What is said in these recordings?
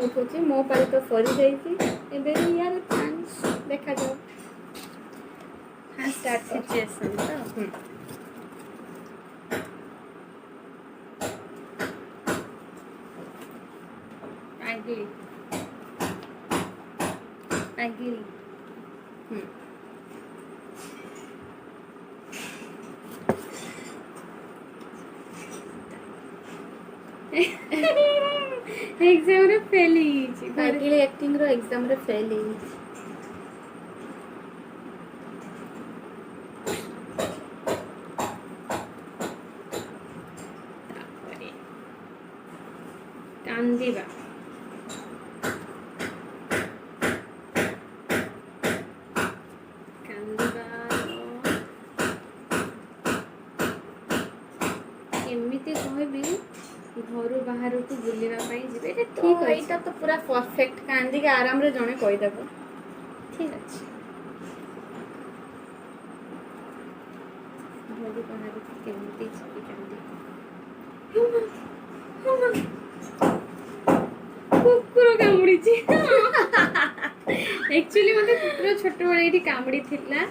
उठौछि मो पाली तो सरी जाइछि एबे यार चांस देखा जाओ स्टार्ट सिचुएशन तो पागली पागली एग्जाम रे फेल हिची पागली एक्टिंग रो एग्जाम रे फेल हिची कांदीबा केमिति कहबी घर बाहर को बुलवा जी ठीक है एटा तो पूरा परफेक्ट कांदी के आराम रे जणे कहि देबो ठीक अच्छे घर बाहर को केमिति जी कांदी कुकुर कामुड़ी एक्चुअली मते कुकुर छोट बळे एठी कामुड़ी थिला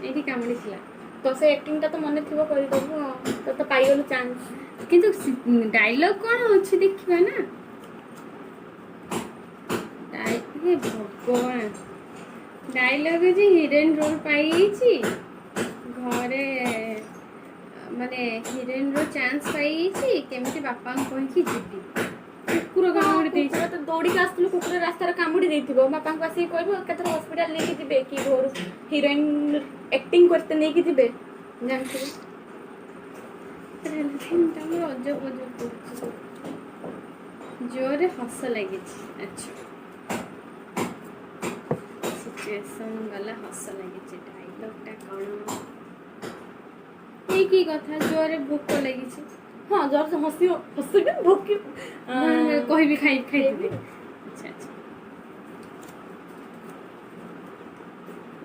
एठी कामुड़ी थिला तो से एक्टिंग टा तो मने थिबो करि देबो तो पाई गेलो चांस किंतु डायलॉग कोन अछि देखिबा ना हे भगवान डायलॉग जे हिरोइन रोल पाई छी घरे माने हिरोइन रो चांस पाई छी केमिति बापा कहि कि जिबी कुकुर कामुड़ी देई तो दौड़ी के आसलु कुकुर रास्ता रे कामुड़ी देथिबो बापा को आसी कहबो केतर हॉस्पिटल लेके जिबे कि घर हीरोइन एक्टिंग करते नहीं कि जिबे जानथिबो तमर अजब अजब जोरे हस लगी अच्छा सिचुएशन वाला हस लगी डायलॉग टा कौन ये की कथा जोरे भूख लगी हां जोर से हसियो के भूख कोई भी खाई खाई दे अच्छा अच्छा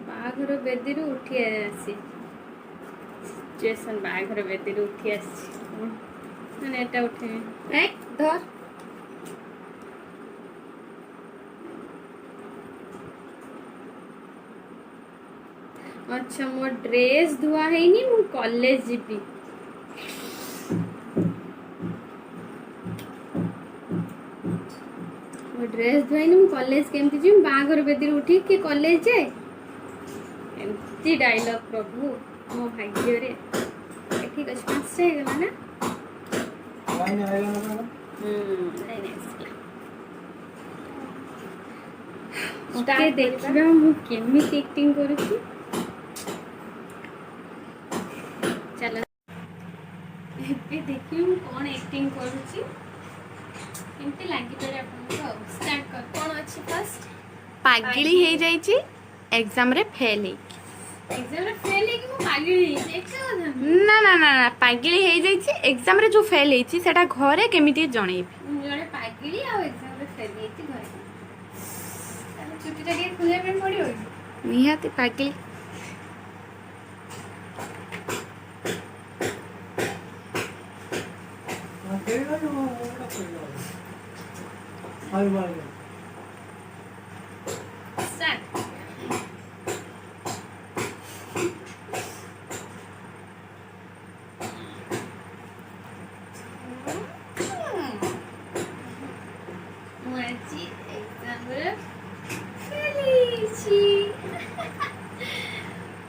बाघर बेदी रु उठी आसी सिचुएशन बाघर बेदी रु उठी आसी माने एटा उठे एक धर अच्छा मो ड्रेस धुआ है नी मु कॉलेज जीबी मो ड्रेस धुआ नी मु कॉलेज केमती जी बाघर बेदी उठी के कॉलेज जाए एमती डायलॉग प्रभु मो भाग्य रे ठीक अछि पास से गला ना लाइन आएगा ना नहीं ओके देखिबा मु केमिति एक्टिंग करूची चलो एबे देखियो मु कोन एक्टिंग करूची केमिति लागि परे आपन को स्टार्ट कर कोन अछि फर्स्ट पागली हे जाईची एग्जाम रे फेल हे एग्जाम रे फेल हे कि मु पागली एक कथा ना ना ना ना पागली हे जाईची एग्जाम रे जो फेल हेची सेटा घरे केमिति जणेबी जणे पागली आ एग्जाम रे फेल हेची घरे छुट्टी टा के खुले पे पड़ियो निहाती पागली स्टार्ट मुझे एग्जाम रे फेलिची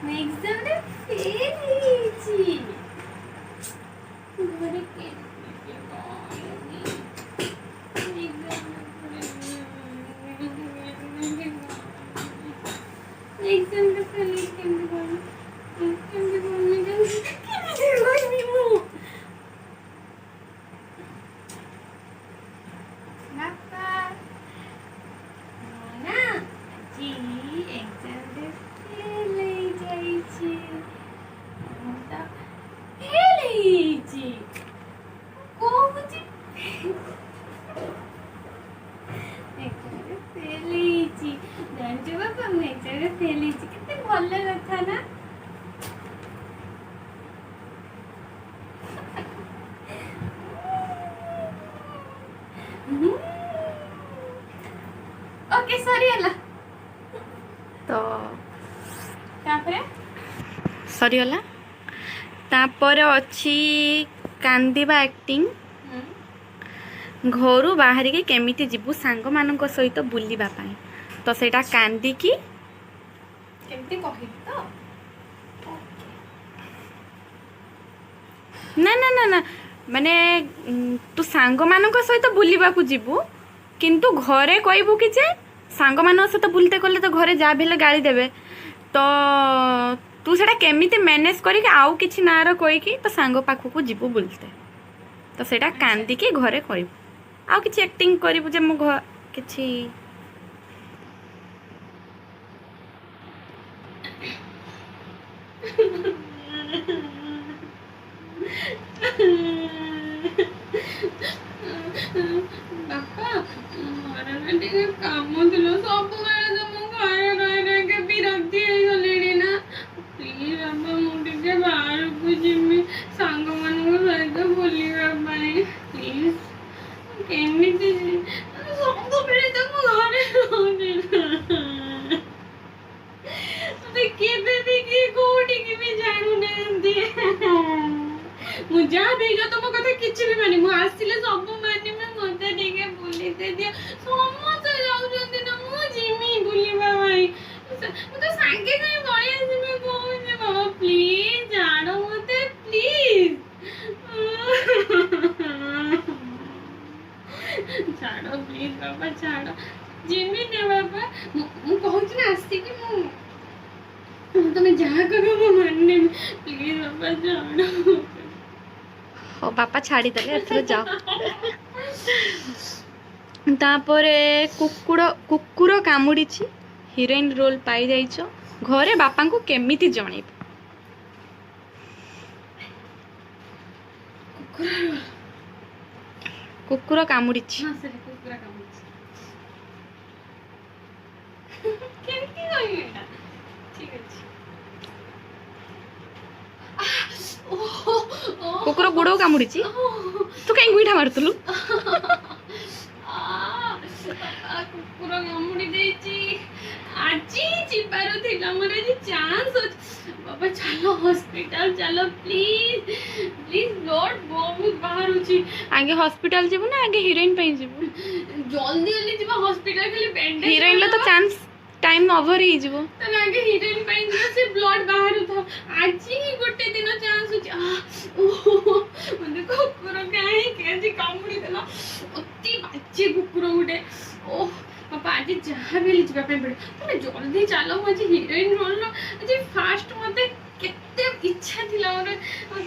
मैं एग्जाम रे फेलिची घरे के एग्जाम रे फेलिची केमती बोल मैं केमती बोल मु पापा ना जी एग्जाम रे फेल जाईची तो फेल हिची कोहुची एग्जाम रे फेल हिची जानजो बापा मैं एग्जाम रे फेल हिची कितने भल कथा ना ओके सरीगला तो तापरे सरीगला तापर अच्छी कांदिबा एक्टिंग घरू बाहर के केमिति जीवु सांग मानक सहित बुलिबा पाई तो सेटा कांदी की केमती कहि तो ना ना ना ना माने तू सांग मानक सहित बुलिबा को जीवु किंतु घरे कहबू कि जे सांग मानक सहित बुलते कले तो घरे जा भेले गाली देबे तो तू सेटा केमिति मैनेज करी आउ किछि नार कोई कि तो सांग पाखु को जीवु बुलते तो सेटा कांदी की घरे कहबू आउ किछि एक्टिंग करिबु जे मो किछि बापा मोर ना टिके काम दिलो सब बेले तो मु घरे रह रह के विरक्ति हो गलेडी ना प्लीज बाबा मु टिके बाहर को जिमी सांग मन सहित बुलिबा पाई प्लीज केमिति सब बेले तो मु घरे रहनी तो केबे भी की कोठी की भी जानू नंदी मु जा देगा तो मो कथा किछि भी मानी मु आसिले सब मानी में मते देके बुली दे दिया समस्त जाउ जंदी ना मु जिमी बुलीबा भाई मु तो सांगे कहीं बळी आसी में कहू जे बाबा प्लीज जानो मते प्लीज छाड़ो प्लीज बाबा छाड़ो जिमी ने बाबा मु कहू ना आसी कि मु तुम्हें जहाँ कहो वो मानने में प्लीज बाबा जानो हो बापा छाड़ी देले एथरे जाओ तापरे कुकुर कामुड़ी हिरोइन रोल पाई जाइछ घरे बापा को केमिति जणेब कुकुर कामुड़ी हाँ सर कुकुरा काम केमती कहि एटा ठीक अछि कुकुर गुड़ कामुड़ी तू कहीं गुईठा मारुतलु कुकुर कामुड़ी देछि आजी जिबारो थिला मोर आज चांस बाबा चलो हॉस्पिटल चलो प्लीज प्लीज ब्लड बहुत बाहर होछि आगे हॉस्पिटल जीवु ना आगे हिरोइन पे जीवु जल्दी जल्दी जीवा हॉस्पिटल खाली बैंडेज हिरोइन लो तो चांस टाइम ओवर ही जीवो तो आगे हिरोइन पे जीवा से ब्लड बाहर था आज ही गोटे दिन चांस होछि ओहो मने कुकुर काहे के जी कामुड़ी देला अति बाचे कुकुर गुटे ओह पापा आज जहाँ भी जीवा पे पड़े तुम जल्दी चलो मुझे हिरोइन रोल आज फास्ट मते केते इच्छा थिला मोर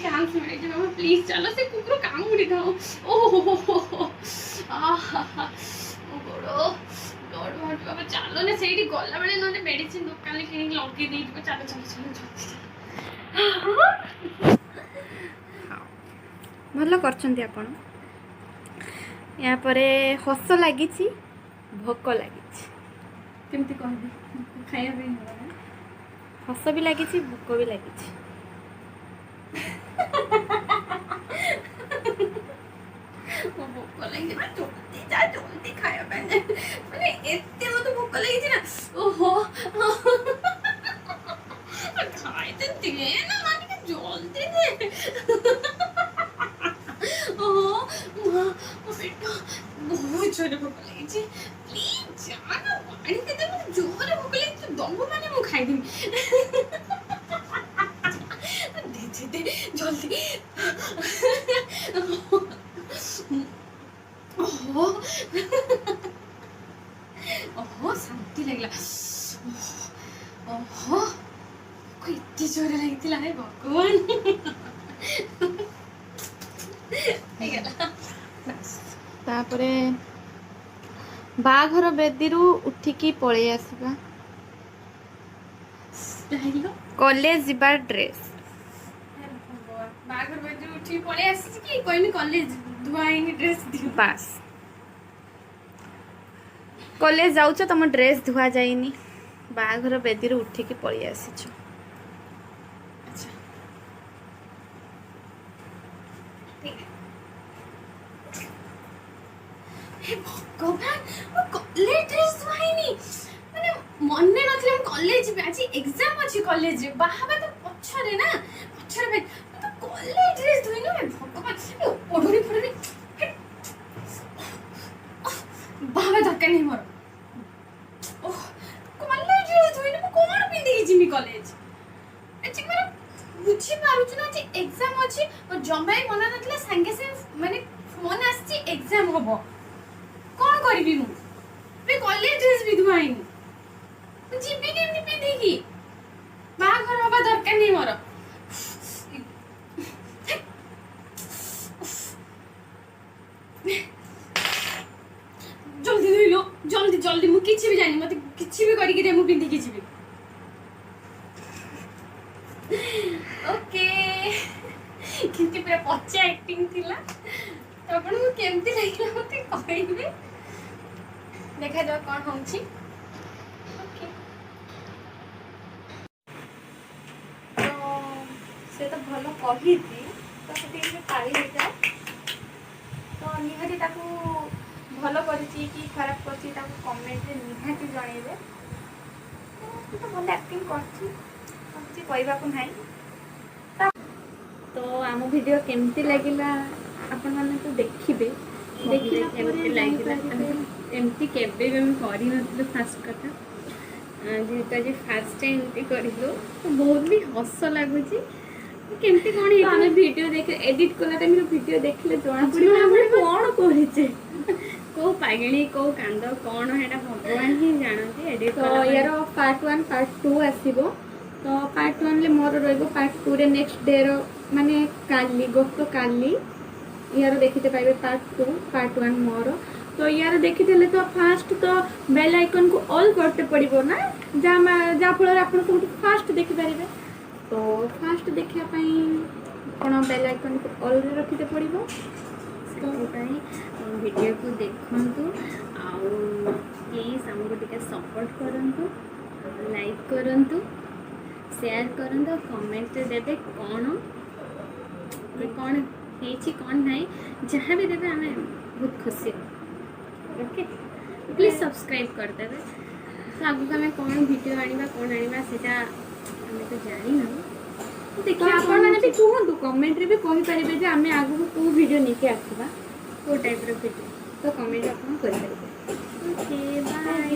चांस मिले जे बाबा प्लीज चलो से कुकुर कामुड़ी दाओ ओहो आहा गोड़ो लॉर्ड लॉर्ड बाबा चलो ना सेठी गला बेले नने मेडिसिन दुकान ले किनी लगे दे दिबो चलो चलो चलो भल करछंती आपण या परे हस लागिछि भोक लागिछि केमती कहबी खाया भी होला हस भी लागिछि भोक भी लागिछि ओ भोक लगे ना जल्दी जा जल्दी खाया मैंने माने एते मत भोक लगी ना ओहो खाए तो दे ना माने के जल्दी दे ओहो मां ओ बेटा बहुत जोरे भोक लगी प्लीज जाना पानी दे दे मुझे जोरे भोक लगी तो दंगो माने मु खाई दी दे जल्दी ओहो ओहो शांति लगला ओहो कोई इतनी जोरे लगती है भगवान तापरे बाघर बेदीरू उठिकी पळै आसीबा कॉलेज जीवार ड्रेस बागर बेदू उठी पळे आसी कि कोइनी कॉलेज धुआइनी ड्रेस दियो बास कॉलेज जाउछ तम ड्रेस धुआ जाइनी बाघर बेदीरू उठिकी पळै आसीछ अच्छा ठीक है हे भगवान ମୁଁ କଲେଜ ଡ୍ରେସ୍ ଧୁଆଇନି ମାନେ ମନେ ନଥିଲା ମୁଁ କଲେଜ ଯିବି ଆଜି ଏକ୍ଜାମ୍ ଅଛି କଲେଜରେ ବାହାବା ତ ପଛରେ ନା ପଛରେ ଭାଇ ମୁଁ ତ କଲେଜ ଡ୍ରେସ୍ ଧୁଇନି ହେ ଭଗବାନ ଓଢ଼ଣୀ ଫୋଢ଼ଣୀ ବାହାବା ଦରକାର ନାହିଁ ମୋର କଲେଜ ଡ୍ରେସ୍ ଧୁଇନି ମୁଁ କ'ଣ ପିନ୍ଧିକି ଯିବି କଲେଜ ଆଜି ମୋର ବୁଝିପାରୁଛୁ ନା ଆଜି ଏକ୍ଜାମ୍ ଅଛି ମୋ ଜମା ବି ମନେ ନଥିଲା ସାଙ୍ଗେ ସାଙ୍ଗେ ମାନେ ଫୋନ୍ ଆସିଛି ଏକ୍ଜାମ୍ ହବ କ'ଣ କରିବି ମୁଁ ଏବେ କଲେଜ ଡ୍ରେସ୍ ବି ଧୁଆଇନି ମୁଁ ଯିବି କେମିତି ପିନ୍ଧିକି ବାହାଘର ହବା ଦରକାର ନାହିଁ ମୋର ଜଲ୍ଦି ଧୋଇଲ ଜଲ୍ଦି ଜଲ୍ଦି ମୁଁ କିଛି ବି ଜାଣିନି ମତେ କିଛି ବି କରିକି ଦେ ମୁଁ ପିନ୍ଧିକି ଯିବି ଓକେ କିନ୍ତୁ ପୁରା ପଚା ଆକ୍ଟିଂ ଥିଲା ତ ଆପଣଙ୍କୁ କେମିତି ଲାଗିଲା ମତେ କହିବେ ଦେଖାଯାଉ କ'ଣ ହଉଛି ଓକେ ତ ସେ ତ ଭଲ କହିଛି ତ ସେଠି ଟିକେ ପାଳି ହେଇଯାଏ ତ ନିହାତି ତାକୁ ଭଲ କରିଛି କି ଖରାପ କରିଛି ତାକୁ କମେଣ୍ଟରେ ନିହାତି ଜଣେଇବେ ସେ ତ ଭଲ ଆକ୍ଟିଂ କରିଛି ଆଉ କିଛି କହିବାକୁ ନାହିଁ ତ ଆମ ଭିଡ଼ିଓ କେମିତି ଲାଗିଲା ଆପଣମାନେ ତ ଦେଖିବେ ଦେଖିଲା କେମିତି ଲାଗିଲା ଏମିତି କେବେ ବି ଆମେ କରିନଥିଲୁ ଫାଷ୍ଟ କଥା ଯେହେତୁ ଆଜି ଫାଷ୍ଟ ଟାଇମ୍ ଏମିତି କରିଲୁ ତ ବହୁତ ବି ହସ ଲାଗୁଛି କେମିତି କ'ଣ ହେଇଥିବ ଆମେ ଭିଡ଼ିଓ ଦେଖି ଏଡ଼ିଟ୍ କଲା ଟାଇମ୍ରେ ଭିଡ଼ିଓ ଦେଖିଲେ ଜଣାପଡ଼ିବ ଆମେ କ'ଣ କରିଛେ କୋଉ ପାଗିଣୀ କୋଉ କାନ୍ଦ କ'ଣ ସେଇଟା ଭଗବାନ ହିଁ ଜାଣନ୍ତି ଏଡ଼ିଟ୍ ତ ୟାର ପାର୍ଟ 1 ପାର୍ଟ 2 ଆସିବ ତ ପାର୍ଟ 1ରେ ମୋର ରହିବ ପାର୍ଟ 2ରେ ନେକ୍ସଟ ଡେର ମାନେ କାଲି ଗତକାଲି ୟାର ଦେଖିତେ ପାଇବେ ପାର୍ଟ 2 ପାର୍ଟ 1 ମୋର ତ ୟାର ଦେଖିଥିଲେ ତ ଫାଷ୍ଟ ତ ବେଲ୍ ଆଇକନ୍କୁ ଅଲ୍ କରତେ ପଡ଼ିବ ନା ଯାହାଫଳରେ ଆପଣ ସବୁଠୁ ଫାଷ୍ଟ ଦେଖିପାରିବେ ତ ଫାଷ୍ଟ ଦେଖିବା ପାଇଁ ଆପଣ ବେଲ୍ ଆଇକନ୍କୁ ଅଲ୍ରେ ରଖିତେ ପଡ଼ିବ ସେଥିପାଇଁ ଭିଡ଼ିଓକୁ ଦେଖନ୍ତୁ ଆଉ ପ୍ଲିଜ୍ ଆମକୁ ଟିକେ ସପୋର୍ଟ କରନ୍ତୁ ଲାଇକ୍ କରନ୍ତୁ ସେୟାର କରନ୍ତୁ ଆଉ କମେଣ୍ଟରେ ଦେବେ କ'ଣ ହେଇଛି କ'ଣ ନାହିଁ ଯାହା ବି ଦେବେ ଆମେ ବହୁତ ଖୁସି ହବୁ ଓକେ ପ୍ଲିଜ୍ ସବସ୍କ୍ରାଇବ୍ କରିଦେବେ ତ ଆଗକୁ ଆମେ କ'ଣ ଭିଡ଼ିଓ ଆଣିବା କ'ଣ ଆଣିବା ସେଇଟା ଆମେ ତ ଜାଣିନାହୁଁ ତ ଆପଣମାନେ ବି କୁହନ୍ତୁ କମେଣ୍ଟରେ ବି କହିପାରିବେ ଯେ ଆମେ ଆଗକୁ କେଉଁ ଭିଡ଼ିଓ ନେଇକି ଆସିବା କେଉଁ ଟାଇପ୍ର ଭିଡ଼ିଓ ତ କମେଣ୍ଟ ଆପଣ କରିପାରିବେ ଓକେ ବାଏ